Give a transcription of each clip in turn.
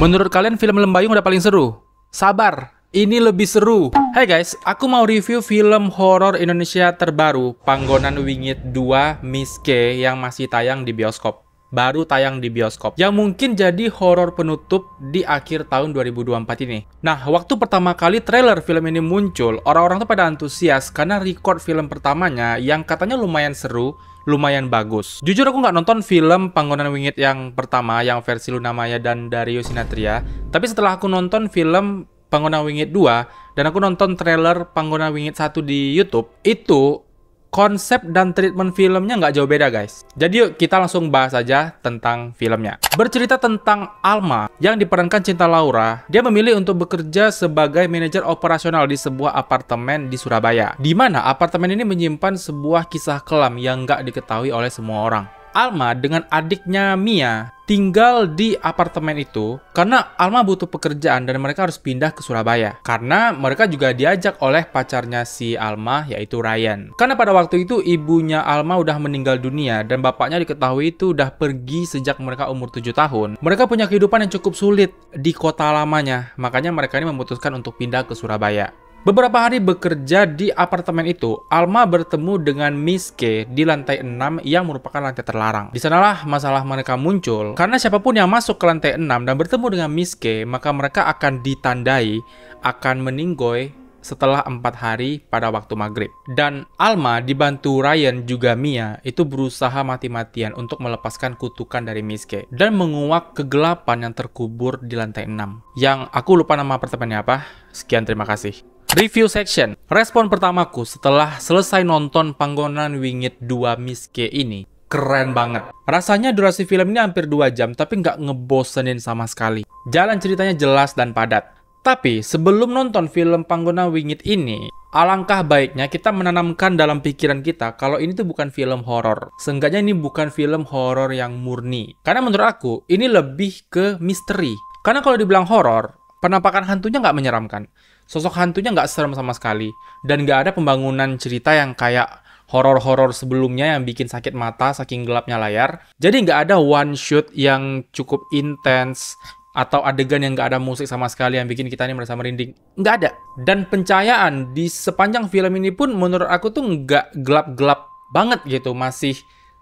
Menurut kalian film Lembayung udah paling seru? Sabar, ini lebih seru. Hai guys, aku mau review film horor Indonesia terbaru, Panggonan Wingit 2 Miss K yang masih tayang di bioskop. Baru tayang di bioskop, yang mungkin jadi horor penutup di akhir tahun 2024 ini. Nah, waktu pertama kali trailer film ini muncul, orang-orang tuh pada antusias karena record film pertamanya yang katanya lumayan seru, lumayan bagus. Jujur aku nggak nonton film Panggonan Wingit yang pertama, yang versi Luna Maya dan Dario Sinathrya. Tapi setelah aku nonton film Panggonan Wingit 2, dan aku nonton trailer Panggonan Wingit 1 di YouTube, itu konsep dan treatment filmnya nggak jauh beda guys. Jadi yuk kita langsung bahas aja tentang filmnya. Bercerita tentang Alma yang diperankan Cinta Laura. Dia memilih untuk bekerja sebagai manajer operasional di sebuah apartemen di Surabaya, di mana apartemen ini menyimpan sebuah kisah kelam yang nggak diketahui oleh semua orang. Alma dengan adiknya Mia tinggal di apartemen itu karena Alma butuh pekerjaan dan mereka harus pindah ke Surabaya. Karena mereka juga diajak oleh pacarnya si Alma, yaitu Ryan. Karena pada waktu itu ibunya Alma udah meninggal dunia dan bapaknya diketahui itu udah pergi sejak mereka umur 7 tahun. Mereka punya kehidupan yang cukup sulit di kota lamanya, makanya mereka ini memutuskan untuk pindah ke Surabaya. Beberapa hari bekerja di apartemen itu, Alma bertemu dengan Miss K di lantai 6 yang merupakan lantai terlarang. Di sanalah masalah mereka muncul, karena siapapun yang masuk ke lantai 6 dan bertemu dengan Miss K, maka mereka akan ditandai akan meninggoy setelah 4 hari pada waktu maghrib. Dan Alma dibantu Ryan juga Mia itu berusaha mati-matian untuk melepaskan kutukan dari Miss K dan menguak kegelapan yang terkubur di lantai 6. Yang aku lupa nama apartemennya apa. Sekian, terima kasih. Review section. Respon pertamaku setelah selesai nonton Panggonan Wingit 2 Miss K ini, keren banget. Rasanya durasi film ini hampir 2 jam, tapi nggak ngebosenin sama sekali. Jalan ceritanya jelas dan padat. Tapi sebelum nonton film Panggonan Wingit ini, alangkah baiknya kita menanamkan dalam pikiran kita kalau ini tuh bukan film horor. Seenggaknya ini bukan film horor yang murni. Karena menurut aku, ini lebih ke misteri. Karena kalau dibilang horor, penampakan hantunya nggak menyeramkan. Sosok hantunya nggak serem sama sekali. Dan nggak ada pembangunan cerita yang kayak horor-horor sebelumnya yang bikin sakit mata saking gelapnya layar. Jadi nggak ada one shot yang cukup intens atau adegan yang nggak ada musik sama sekali yang bikin kita ini merasa merinding. Nggak ada. Dan pencahayaan di sepanjang film ini pun menurut aku tuh nggak gelap-gelap banget gitu. Masih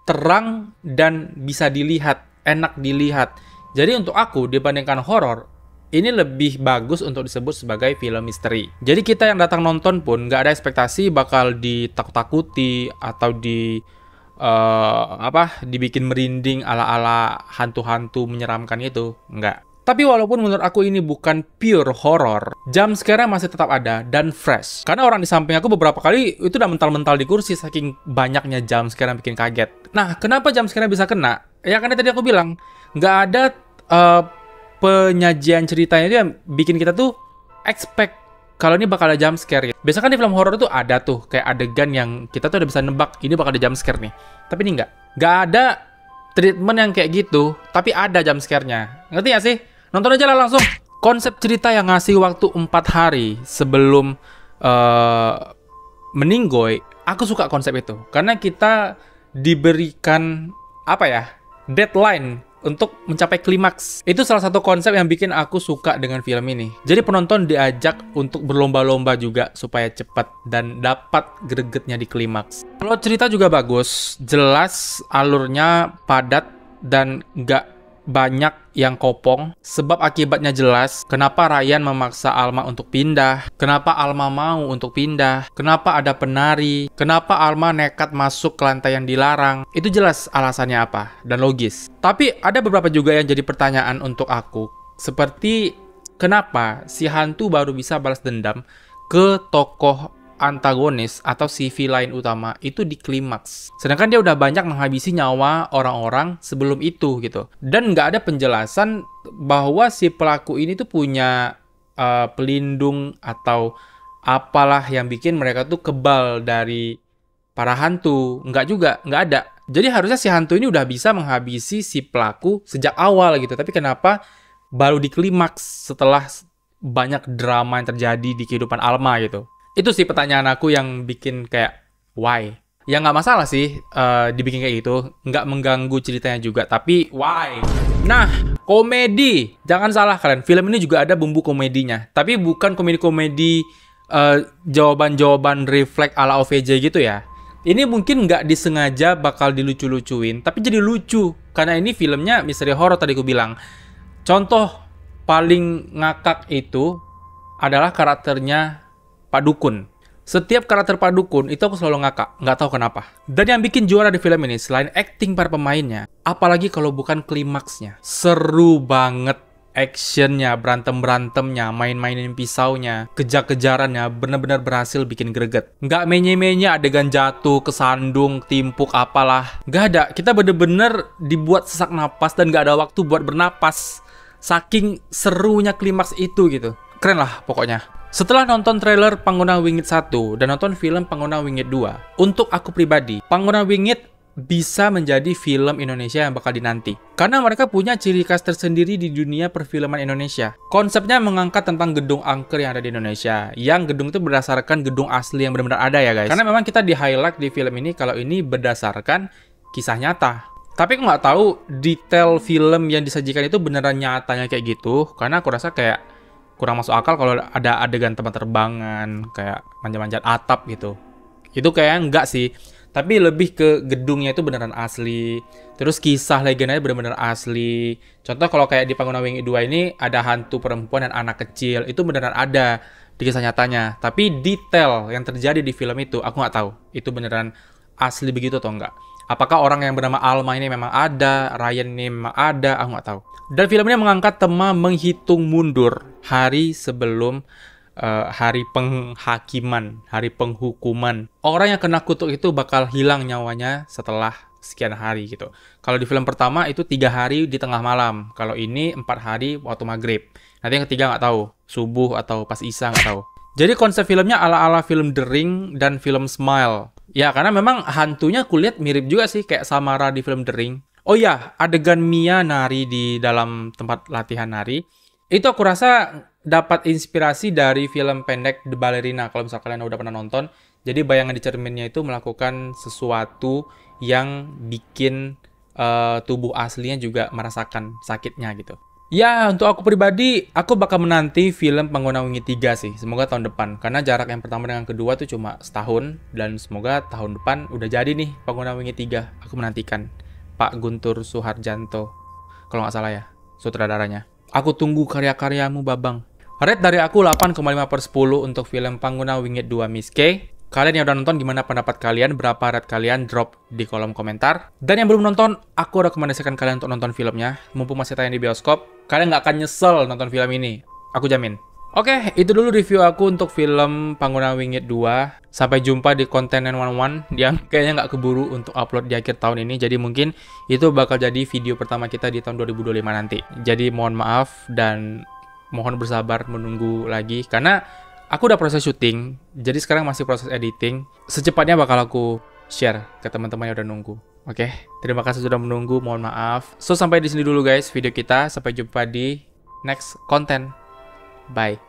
terang dan bisa dilihat, enak dilihat. Jadi untuk aku dibandingkan horor, ini lebih bagus untuk disebut sebagai film misteri. Jadi kita yang datang nonton pun nggak ada ekspektasi bakal ditakut-takuti atau dibikin merinding ala-ala hantu-hantu menyeramkan itu. Nggak. Tapi walaupun menurut aku ini bukan pure horror, jump scare masih tetap ada dan fresh. Karena orang di samping aku beberapa kali itu udah mental-mental di kursi saking banyaknya jump scare yang bikin kaget. Nah, kenapa jump scare bisa kena? Ya karena tadi aku bilang, nggak ada penyajian ceritanya itu yang bikin kita tuh expect kalau ini bakal ada jump scare. Biasanya kan di film horor tuh ada tuh kayak adegan yang kita tuh udah bisa nebak ini bakal ada jump scare nih. Tapi ini nggak ada treatment yang kayak gitu, tapi ada jump scare-nya. Ngerti gak sih? Nonton aja lah langsung. Konsep cerita yang ngasih waktu 4 hari sebelum meninggoy, aku suka konsep itu. Karena kita diberikan deadline untuk mencapai klimaks. Itu salah satu konsep yang bikin aku suka dengan film ini. Jadi penonton diajak untuk berlomba-lomba juga supaya cepat dan dapat gregetnya di klimaks. Kalau cerita juga bagus, jelas alurnya padat dan nggak banyak yang kopong. Sebab akibatnya jelas. Kenapa Ryan memaksa Alma untuk pindah? Kenapa Alma mau untuk pindah? Kenapa ada penari? Kenapa Alma nekat masuk ke lantai yang dilarang? Itu jelas alasannya apa dan logis. Tapi ada beberapa juga yang jadi pertanyaan untuk aku. Seperti kenapa si hantu baru bisa balas dendam ke tokoh antagonis atau si villain utama itu di klimaks. Sedangkan dia udah banyak menghabisi nyawa orang-orang sebelum itu gitu. Dan nggak ada penjelasan bahwa si pelaku ini tuh punya pelindung atau apalah yang bikin mereka tuh kebal dari para hantu. Nggak ada. Jadi harusnya si hantu ini udah bisa menghabisi si pelaku sejak awal gitu. Tapi kenapa baru di klimaks setelah banyak drama yang terjadi di kehidupan Alma gitu. Itu sih pertanyaan aku yang bikin kayak why. Ya nggak masalah sih dibikin kayak gitu, nggak mengganggu ceritanya juga. Tapi why? Nah, komedi. Jangan salah kalian, film ini juga ada bumbu komedinya. Tapi bukan komedi-komedi jawaban-jawaban refleks ala OVJ gitu ya. Ini mungkin nggak disengaja bakal dilucu-lucuin, tapi jadi lucu. Karena ini filmnya misteri horor tadi aku bilang. Contoh paling ngakak itu adalah karakternya Pak Dukun. Setiap karakter Pak Dukun itu aku selalu ngakak, nggak tahu kenapa. Dan yang bikin juara di film ini selain acting para pemainnya, apalagi kalau bukan klimaksnya. Seru banget actionnya, berantem-berantemnya, main-mainin pisaunya, kejar-kejarannya, bener-bener berhasil bikin greget. Nggak menye-menye adegan jatuh, kesandung, timpuk, apalah. Nggak ada, kita bener-bener dibuat sesak napas dan nggak ada waktu buat bernapas. Saking serunya klimaks itu gitu. Keren lah pokoknya. Setelah nonton trailer Panggona Wingit 1 dan nonton film Panggona Wingit 2, untuk aku pribadi, Panggona Wingit bisa menjadi film Indonesia yang bakal dinanti. Karena mereka punya ciri khas tersendiri di dunia perfilman Indonesia. Konsepnya mengangkat tentang gedung angker yang ada di Indonesia. Yang gedung itu berdasarkan gedung asli yang benar-benar ada ya guys. Karena memang kita di-highlight di film ini kalau ini berdasarkan kisah nyata. Tapi aku nggak tahu detail film yang disajikan itu beneran nyatanya kayak gitu. Karena aku rasa kayak kurang masuk akal kalau ada adegan tempat terbangan, kayak manjat-manjat atap gitu. Itu kayaknya enggak sih. Tapi lebih ke gedungnya itu beneran asli. Terus kisah legendanya bener-bener asli. Contoh kalau kayak di Panggona Wingit 2 ini ada hantu perempuan dan anak kecil. Itu beneran ada di kisah nyatanya. Tapi detail yang terjadi di film itu aku nggak tahu. Itu beneran asli begitu atau enggak. Apakah orang yang bernama Alma ini memang ada, Ryan ini memang ada, aku nggak tahu. Dan film ini mengangkat tema menghitung mundur hari sebelum hari penghakiman, hari penghukuman. Orang yang kena kutuk itu bakal hilang nyawanya setelah sekian hari gitu. Kalau di film pertama itu 3 hari di tengah malam. Kalau ini 4 hari waktu maghrib. Nanti yang ketiga nggak tahu, subuh atau pas isya nggak tahu. Jadi konsep filmnya ala-ala film The Ring dan film Smile. Ya, karena memang hantunya kulihat mirip juga sih kayak Samara di film The Ring. Oh ya, adegan Mia nari di dalam tempat latihan nari. Itu aku rasa dapat inspirasi dari film pendek The Ballerina, kalau misalnya kalian udah pernah nonton. Jadi bayangan di cerminnya itu melakukan sesuatu yang bikin tubuh aslinya juga merasakan sakitnya gitu. Ya, untuk aku pribadi, aku bakal menanti film Panggona Wingit 3 sih. Semoga tahun depan. Karena jarak yang pertama dengan kedua tuh cuma setahun. Dan semoga tahun depan udah jadi nih Panggona Wingit 3. Aku menantikan Pak Guntur Suharjanto. Kalau nggak salah ya, sutradaranya. Aku tunggu karya-karyamu, Babang. Rate dari aku 8,5/10 untuk film Panggona Wingit 2 Miss K. Kalian yang udah nonton, gimana pendapat kalian? Berapa rate kalian? Drop di kolom komentar. Dan yang belum nonton, aku rekomendasikan kalian untuk nonton filmnya. Mumpung masih tayang di bioskop, kalian nggak akan nyesel nonton film ini. Aku jamin. Oke, itu dulu review aku untuk film Panggona Wingit 2. Sampai jumpa di konten 911 yang kayaknya nggak keburu untuk upload di akhir tahun ini. Jadi mungkin itu bakal jadi video pertama kita di tahun 2025 nanti. Jadi mohon maaf dan mohon bersabar menunggu lagi. Karena aku udah proses syuting, jadi sekarang masih proses editing. Secepatnya bakal aku share ke teman-teman yang udah nunggu. Oke, terima kasih sudah menunggu, mohon maaf. So, sampai di sini dulu guys video kita. Sampai jumpa di next konten. Bye.